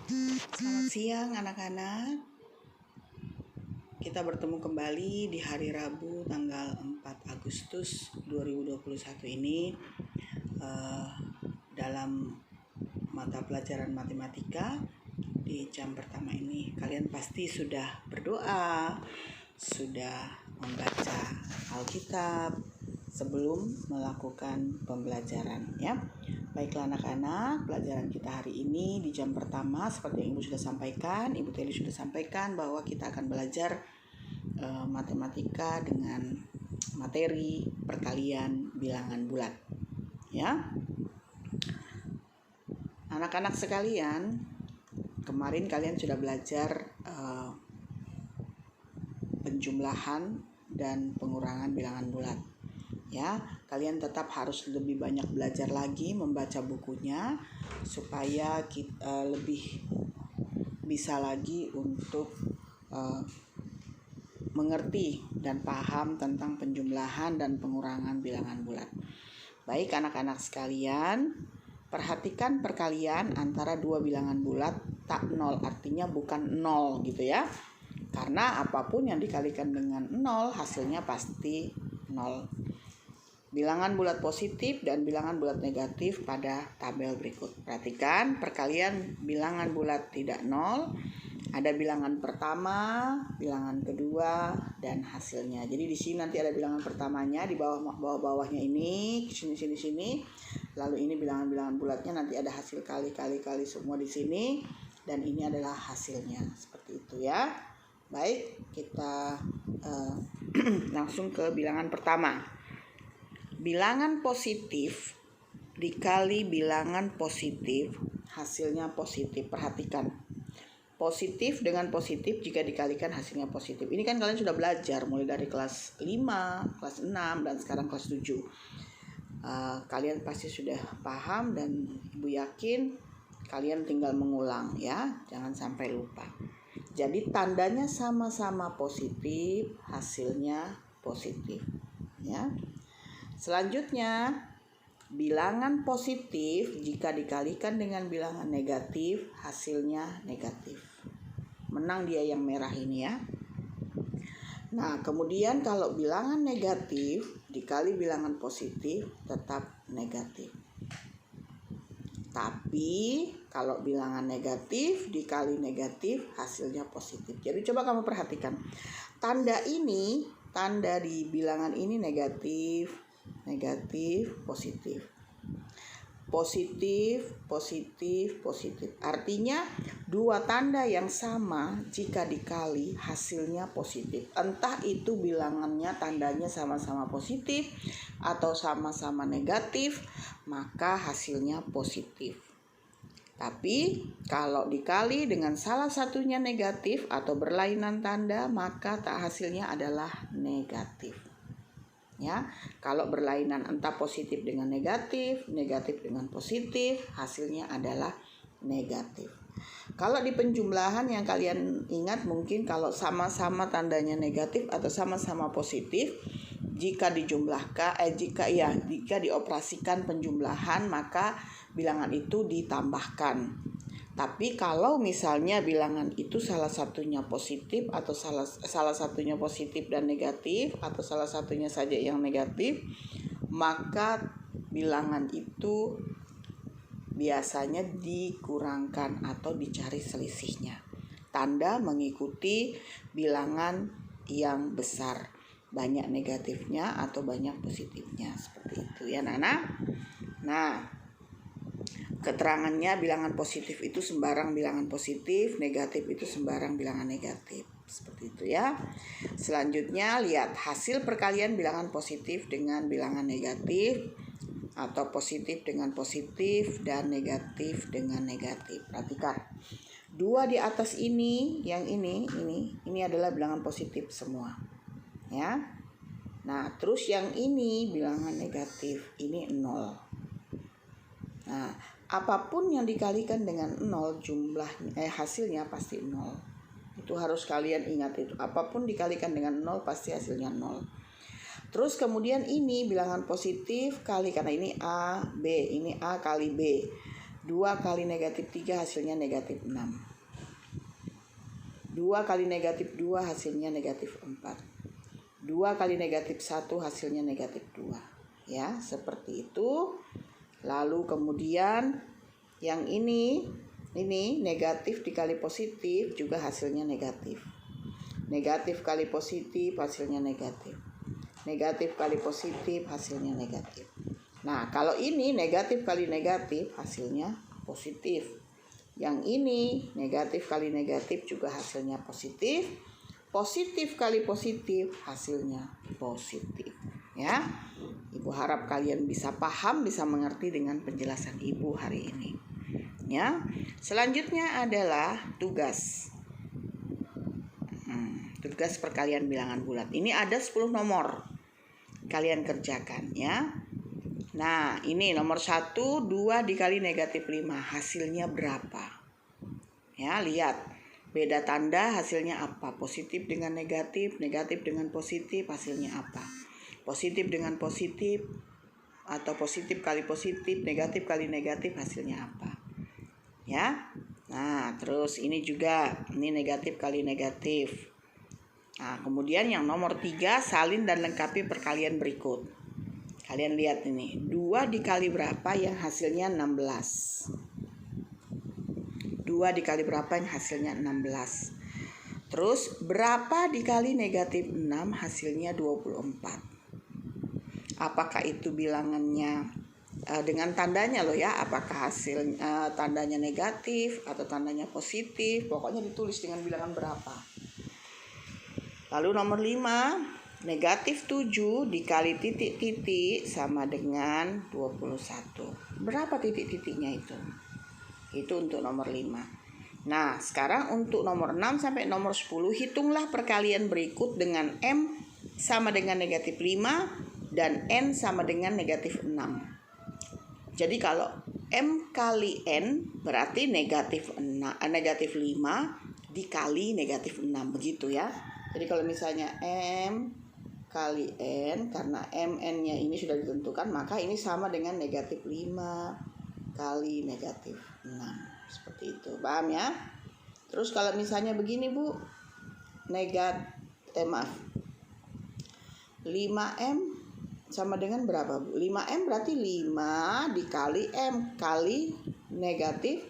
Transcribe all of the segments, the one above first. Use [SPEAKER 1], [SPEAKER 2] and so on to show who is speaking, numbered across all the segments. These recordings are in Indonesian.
[SPEAKER 1] Selamat siang anak-anak. Kita bertemu kembali di hari Rabu tanggal 4 Agustus 2021 ini dalam mata pelajaran matematika. Di jam pertama ini kalian pasti sudah berdoa, sudah membaca Alkitab sebelum melakukan pembelajaran, ya. Baiklah anak-anak, pelajaran kita hari ini di jam pertama seperti yang Ibu sudah sampaikan, Ibu Teli sudah sampaikan bahwa kita akan belajar matematika dengan materi perkalian bilangan bulat, ya. Anak-anak sekalian, kemarin kalian sudah belajar penjumlahan dan pengurangan bilangan bulat. Ya, kalian tetap harus lebih banyak belajar lagi membaca bukunya supaya kita lebih bisa lagi untuk mengerti dan paham tentang penjumlahan dan pengurangan bilangan bulat. Baik anak-anak sekalian, perhatikan perkalian antara dua bilangan bulat tak nol, artinya bukan nol gitu ya. Karena apapun yang dikalikan dengan nol hasilnya pasti nol. Bilangan bulat positif dan bilangan bulat negatif pada tabel berikut. Perhatikan perkalian bilangan bulat tidak nol. Ada bilangan pertama, bilangan kedua, dan hasilnya. Jadi di sini nanti ada bilangan pertamanya di bawah-bawahnya ini, sini. Lalu ini bilangan-bilangan bulatnya, nanti ada hasil kali semua di sini, dan ini adalah hasilnya. Seperti itu ya. Baik, kita langsung ke bilangan pertama. Bilangan positif dikali bilangan positif hasilnya positif. Perhatikan, positif dengan positif jika dikalikan hasilnya positif. Ini kan kalian sudah belajar mulai dari kelas 5, kelas 6, dan sekarang kelas 7. Kalian pasti sudah paham dan Ibu yakin kalian tinggal mengulang ya, jangan sampai lupa. Jadi tandanya sama-sama positif, hasilnya positif ya. Selanjutnya, bilangan positif jika dikalikan dengan bilangan negatif hasilnya negatif. Menang dia yang merah ini ya. Nah, kemudian kalau bilangan negatif dikali bilangan positif tetap negatif. Tapi kalau bilangan negatif dikali negatif hasilnya positif. Jadi coba kamu perhatikan. Tanda ini, tanda di bilangan ini negatif, positif. Positif. Artinya dua tanda yang sama jika dikali hasilnya positif. Entah itu bilangannya tandanya sama-sama positif atau sama-sama negatif, maka hasilnya positif. Tapi kalau dikali dengan salah satunya negatif atau berlainan tanda, maka hasilnya adalah negatif. Ya, kalau berlainan entah positif dengan negatif dengan positif, hasilnya adalah negatif. Kalau di penjumlahan yang kalian ingat mungkin kalau sama-sama tandanya negatif atau sama-sama positif, jika dijumlahkan jika dioperasikan penjumlahan maka bilangan itu ditambahkan. Tapi kalau misalnya bilangan itu salah satunya positif atau salah satunya positif dan negatif atau salah satunya saja yang negatif, maka bilangan itu biasanya dikurangkan atau dicari selisihnya. Tanda mengikuti bilangan yang besar, banyak negatifnya atau banyak positifnya, seperti itu ya Nana. Nah, keterangannya bilangan positif itu sembarang bilangan positif, negatif itu sembarang bilangan negatif. Seperti itu ya. Selanjutnya lihat hasil perkalian bilangan positif dengan bilangan negatif atau positif dengan positif dan negatif dengan negatif. Perhatikan. Dua di atas ini, yang ini adalah bilangan positif semua. Ya. Nah, terus yang ini bilangan negatif, ini 0. Nah, apapun yang dikalikan dengan 0 hasilnya pasti 0. Itu harus kalian ingat itu. Apapun dikalikan dengan 0 pasti hasilnya 0. Terus kemudian ini bilangan positif kali, karena ini A, B, ini A kali B. 2 kali negatif 3 hasilnya negatif 6. 2 kali negatif 2 hasilnya negatif 4. 2 kali negatif 1 hasilnya negatif 2. Ya, seperti itu. Lalu kemudian yang ini negatif dikali positif juga hasilnya negatif. Negatif kali positif hasilnya negatif. Negatif kali positif hasilnya negatif. Nah, kalau ini negatif kali negatif hasilnya positif. Yang ini negatif kali negatif juga hasilnya positif. Positif kali positif hasilnya positif. Ya, Ibu harap kalian bisa paham, bisa mengerti dengan penjelasan Ibu hari ini. Ya, selanjutnya adalah tugas. Tugas perkalian bilangan bulat. Ini ada 10 nomor. Kalian kerjakan ya. Nah, ini nomor 1, 2 dikali negatif 5. Hasilnya berapa? Ya, lihat. Beda tanda hasilnya apa? Positif dengan negatif, negatif dengan positif hasilnya apa? Positif dengan positif atau positif kali positif, negatif kali negatif hasilnya apa? Ya. Nah, terus ini juga, ini negatif kali negatif. Nah, kemudian yang nomor 3, salin dan lengkapi perkalian berikut. Kalian lihat ini, 2 dikali berapa yang hasilnya 16. 2 dikali berapa yang hasilnya 16. Terus berapa dikali negatif 6 hasilnya 24. Apakah itu bilangannya dengan tandanya loh ya, apakah hasil tandanya negatif atau tandanya positif, pokoknya ditulis dengan bilangan berapa. Lalu nomor 5, negatif 7 dikali titik-titik sama dengan 21. Berapa titik-titiknya itu? Itu untuk nomor 5. Nah, sekarang untuk nomor 6 sampai nomor 10, hitunglah perkalian berikut dengan M sama dengan negatif 5 dan N sama dengan negatif 6. Jadi kalau M kali N berarti negatif 5 dikali negatif 6, begitu ya. Jadi kalau misalnya M kali N, karena MN-nya ini sudah ditentukan, maka ini sama dengan negatif 5 kali negatif 6. Seperti itu, paham ya? Terus kalau misalnya begini Bu, 5M sama dengan berapa Bu? 5M berarti 5 dikali M kali negatif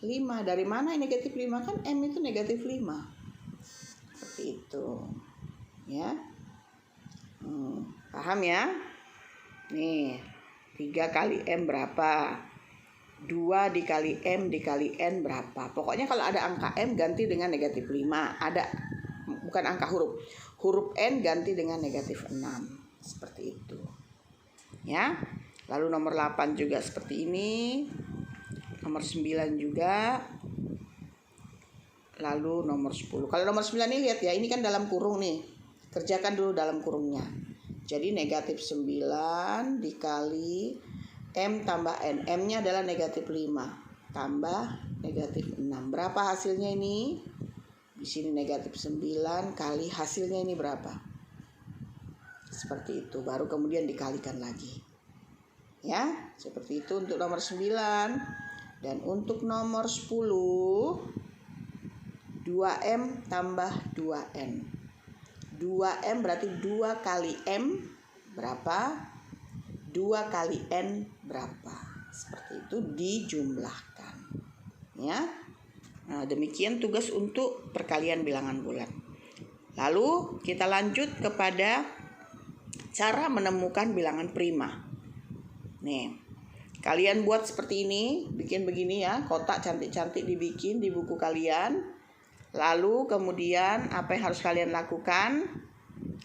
[SPEAKER 1] 5. Dari mana negatif 5? Kan M itu negatif 5. Seperti itu ya. Paham ya? Nih, 3 kali M berapa? 2 dikali M dikali N berapa? Pokoknya kalau ada angka M ganti dengan negatif 5. Ada, bukan angka huruf N ganti dengan negatif 6. Seperti itu ya. Lalu nomor 8 juga seperti ini. Nomor 9 juga. Lalu nomor 10. Kalau nomor 9 ini lihat ya, ini kan dalam kurung nih. Kerjakan dulu dalam kurungnya. Jadi negatif 9 dikali M tambah N. M-nya adalah negatif 5 tambah negatif 6. Berapa hasilnya ini? Di sini negatif 9 kali hasilnya ini berapa? Seperti itu. Baru kemudian dikalikan lagi. Ya, seperti itu untuk nomor 9. Dan untuk nomor 10, 2M tambah 2N. 2M berarti 2 kali M berapa? 2 kali N berapa? Seperti itu dijumlahkan. Ya. Nah, demikian tugas untuk perkalian bilangan bulat. Lalu kita lanjut kepada cara menemukan bilangan prima. Nih, kalian buat seperti ini, bikin begini ya, kotak cantik-cantik dibikin di buku kalian. Lalu kemudian apa yang harus kalian lakukan?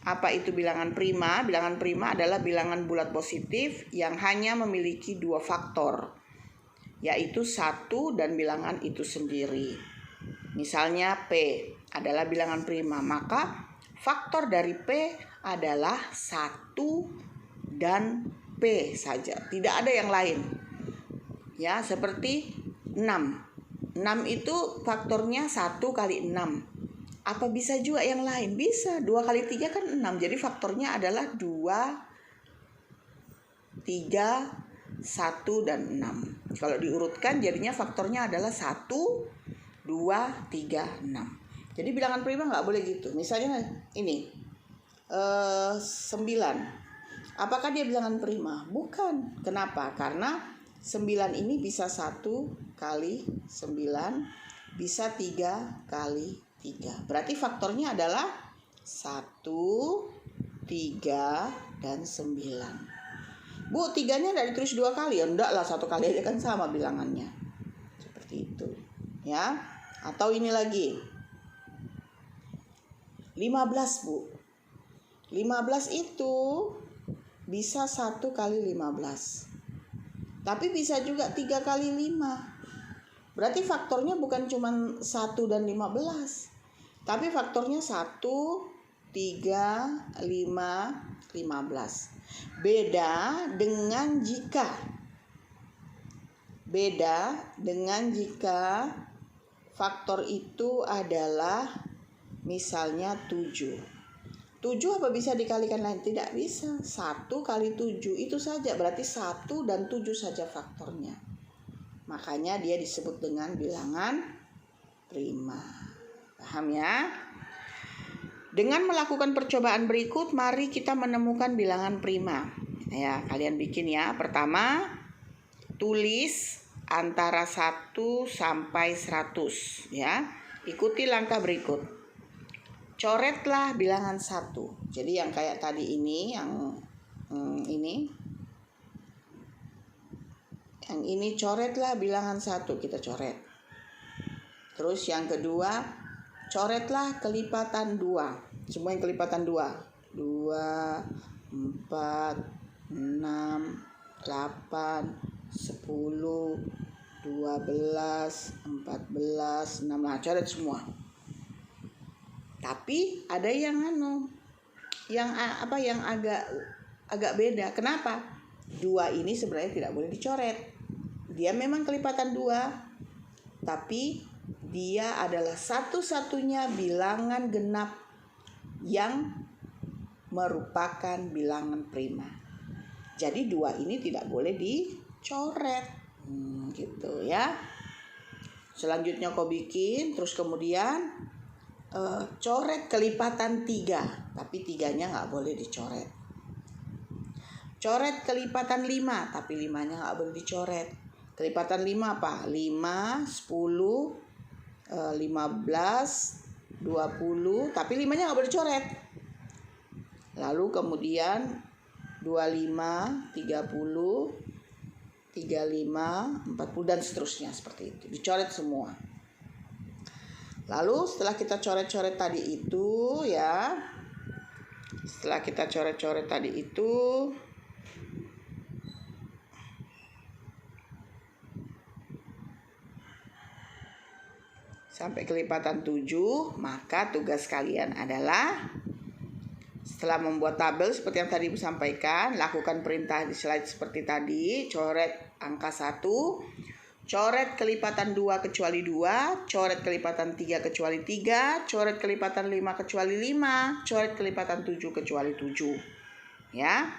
[SPEAKER 1] Apa itu bilangan prima? Bilangan prima adalah bilangan bulat positif yang hanya memiliki 2 faktor, yaitu 1 dan bilangan itu sendiri. Misalnya P adalah bilangan prima, maka faktor dari P adalah 1 dan P saja, tidak ada yang lain. Ya, seperti 6. 6 itu faktornya 1 kali 6. Apa bisa juga yang lain? Bisa. 2 kali 3 kan 6. Jadi faktornya adalah 2, 3, 1, dan 6. Kalau diurutkan jadinya faktornya adalah 1, 2, 3, 6. Jadi bilangan prima nggak boleh gitu. Misalnya ini 9. Apakah dia bilangan prima? Bukan. Kenapa? Karena 9 ini bisa 1 kali 9, bisa 3 kali 3. Berarti faktornya adalah 1, 3, dan 9. Bu, 3-nya tidak ditulis 2 kali. Ya enggak lah, 1 kali aja kan sama bilangannya. Seperti itu. Ya. Atau ini lagi. 15, Bu. 15 itu bisa 1 kali 15. Tapi bisa juga 3 kali 5. Berarti faktornya bukan cuma 1 dan 15. Tapi faktornya 1, 3, 5, 15. Beda dengan jika faktor itu adalah misalnya 7. 7 apa bisa dikalikan lain? Tidak bisa. 1 kali 7 itu saja. Berarti 1 dan 7 saja faktornya. Makanya dia disebut dengan bilangan prima. Paham ya? Dengan melakukan percobaan berikut, mari kita menemukan bilangan prima. Ya, kalian bikin ya. Pertama, tulis antara 1 sampai 100 ya. Ikuti langkah berikut. Coretlah bilangan 1. Jadi yang kayak tadi ini, yang ini coretlah bilangan 1, kita coret. Terus yang kedua, coretlah kelipatan 2. Semua yang kelipatan 2. 2, 4, 6, 8, 10, 12, 14, 16. Nah, coret semua. Tapi ada yang yang agak beda. Kenapa? 2 ini sebenarnya tidak boleh dicoret. Dia memang kelipatan 2, tapi dia adalah satu-satunya bilangan genap yang merupakan bilangan prima. Jadi 2 ini tidak boleh dicoret. Gitu ya. Selanjutnya kau bikin, terus kemudian coret kelipatan 3, tapi 3-nya nggak boleh dicoret. Coret kelipatan 5, tapi 5-nya nggak boleh dicoret. Kelipatan 5 apa? 5, 10, 15, 20, tapi 5-nya nggak boleh dicoret. Lalu kemudian 25, 30, 35, 40, dan seterusnya seperti itu. Dicoret semua. Lalu setelah kita coret-coret tadi itu ya, sampai kelipatan 7, maka tugas kalian adalah setelah membuat tabel seperti yang tadi Ibu sampaikan, lakukan perintah di slide seperti tadi, coret angka 1, coret kelipatan 2 kecuali 2, coret kelipatan 3 kecuali 3, coret kelipatan 5 kecuali 5, coret kelipatan 7 kecuali 7. Ya.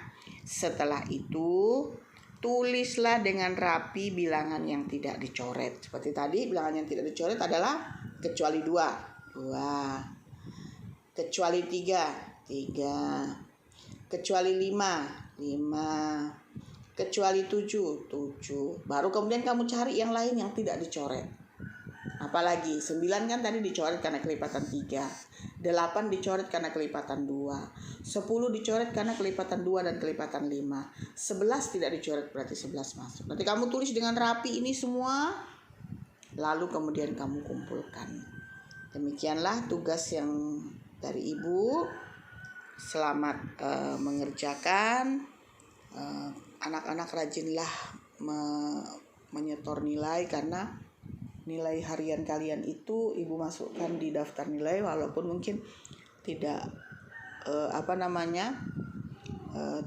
[SPEAKER 1] Setelah itu, tulislah dengan rapi bilangan yang tidak dicoret. Seperti tadi, bilangan yang tidak dicoret adalah kecuali 2, 2. Kecuali 3, 3. Kecuali 5, 5. Kecuali 7, 7. Baru kemudian kamu cari yang lain yang tidak dicoret. Apalagi 9 kan tadi dicoret karena kelipatan 3, 8 dicoret karena kelipatan 2, 10 dicoret karena kelipatan 2 dan kelipatan 5, 11 tidak dicoret, berarti 11 masuk. Nanti kamu tulis dengan rapi ini semua, lalu kemudian kamu kumpulkan. Demikianlah tugas yang dari Ibu. Selamat mengerjakan. Anak-anak rajinlah menyetor nilai, karena nilai harian kalian itu Ibu masukkan di daftar nilai, walaupun mungkin tidak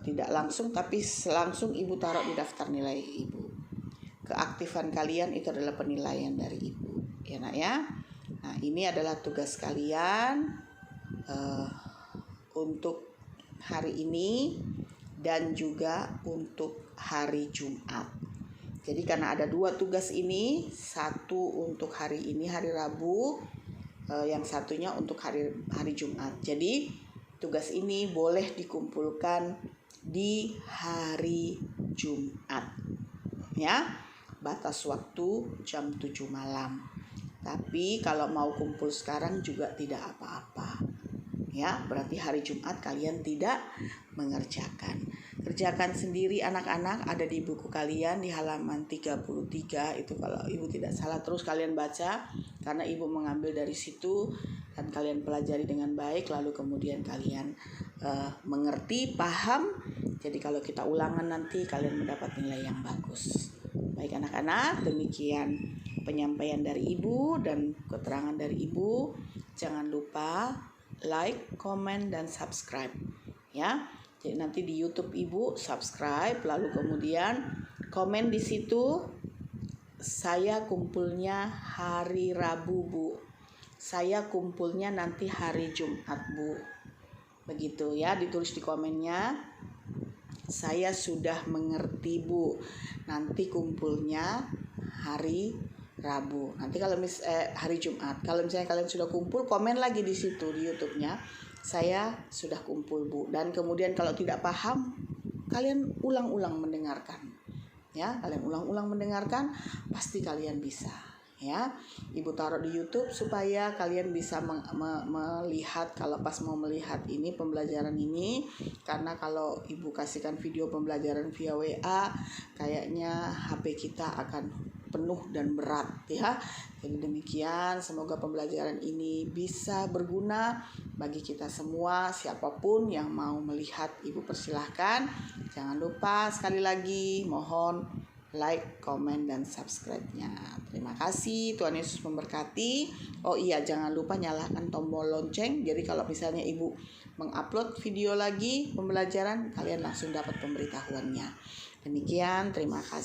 [SPEAKER 1] tidak langsung, tapi langsung Ibu taruh di daftar nilai Ibu. Keaktifan kalian itu adalah penilaian dari Ibu, ya Nak ya. Nah, ini adalah tugas kalian untuk hari ini. dan juga untuk hari Jumat. Jadi karena ada 2 tugas ini, satu untuk hari ini hari Rabu, yang satunya untuk hari Jumat. Jadi tugas ini boleh dikumpulkan di hari Jumat. Ya, batas waktu jam 7 malam. Tapi kalau mau kumpul sekarang juga tidak apa-apa. Ya, berarti hari Jumat kalian tidak mengerjakan. Kerjakan sendiri anak-anak, ada di buku kalian di halaman 33 itu kalau ibu tidak salah, terus kalian baca karena ibu mengambil dari situ dan kalian pelajari dengan baik, lalu kemudian kalian mengerti, paham. Jadi kalau kita ulangan nanti kalian mendapat nilai yang bagus. Baik anak-anak, demikian penyampaian dari ibu dan keterangan dari ibu. Jangan lupa like, comment, dan subscribe ya. Jadi nanti di YouTube ibu subscribe, lalu kemudian komen di situ, saya kumpulnya hari Rabu Bu, saya kumpulnya nanti hari Jumat Bu, begitu ya, ditulis di komennya. Saya sudah mengerti Bu, nanti kumpulnya hari Rabu. Nanti kalau hari Jumat. Kalau misalnya kalian sudah kumpul, komen lagi di situ di YouTube-nya, saya sudah kumpul Bu. Dan kemudian kalau tidak paham, kalian ulang-ulang mendengarkan. Ya, kalian ulang-ulang mendengarkan, pasti kalian bisa. Ya, ibu taruh di YouTube supaya kalian bisa melihat kalau pas mau melihat ini pembelajaran ini, karena kalau ibu kasihkan video pembelajaran via WA, kayaknya HP kita akan penuh dan berat ya. Jadi demikian, semoga pembelajaran ini bisa berguna bagi kita semua. Siapapun yang mau melihat, ibu persilahkan. Jangan lupa sekali lagi mohon like, comment, dan subscribe-nya. Terima kasih, Tuhan Yesus memberkati. Oh iya, jangan lupa nyalakan tombol lonceng. Jadi kalau misalnya ibu mengupload video lagi pembelajaran, kalian langsung dapat pemberitahuannya. Demikian, terima kasih.